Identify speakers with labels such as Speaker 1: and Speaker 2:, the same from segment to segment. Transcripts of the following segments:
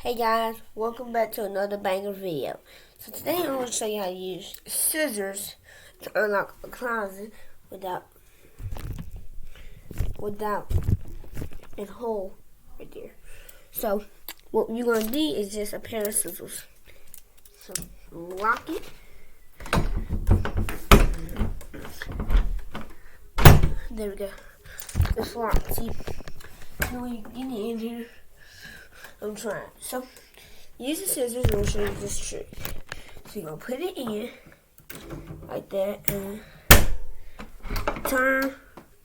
Speaker 1: Hey guys, welcome back to another banger video. So today I'm going to show you how to use scissors to unlock a closet without a hole right there. So what you're going to need is just a pair of scissors. So lock it. There we go. It's locked. See? Now when you get it in here, I'm trying. So, use the scissors and I'll show you this trick. So, you're going to put it in like that and turn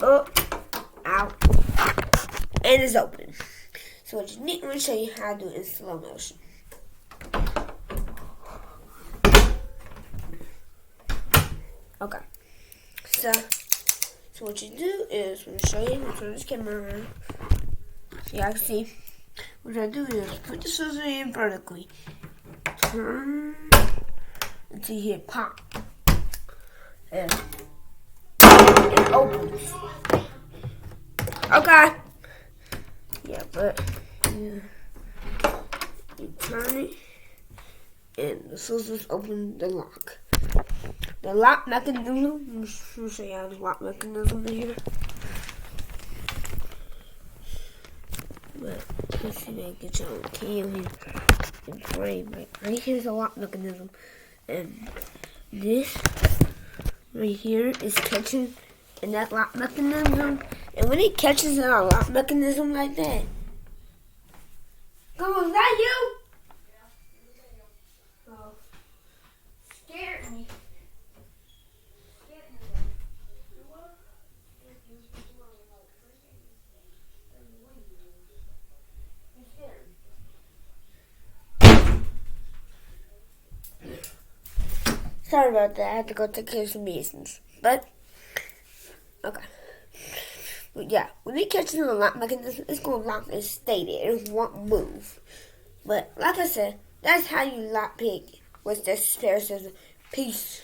Speaker 1: up, out, and it's open. So, what you need, I'm going to show you how to do it in slow motion. Okay. So what you do is, I'm going to show you, turn this camera around so y'all can see. What I do is put the scissors in vertically, turn until you hear pop, and it opens. Okay. Yeah, but you turn it, and the scissors open the lock. The lock mechanism. Let me show you how the lock mechanism is here. But let's see if I can get you on cam and frame. Right here's the lock mechanism, and this right here is catching in that lock mechanism. And when it catches in a lock mechanism like that, come on, is that you? Oh, scared me. Sorry about that. I had to go take care of some business. But, okay. But yeah, when it catches in the lock mechanism, it's going to lock and stay there. It won't move. But, like I said, that's how you lock pick with this pair of scissors. Peace.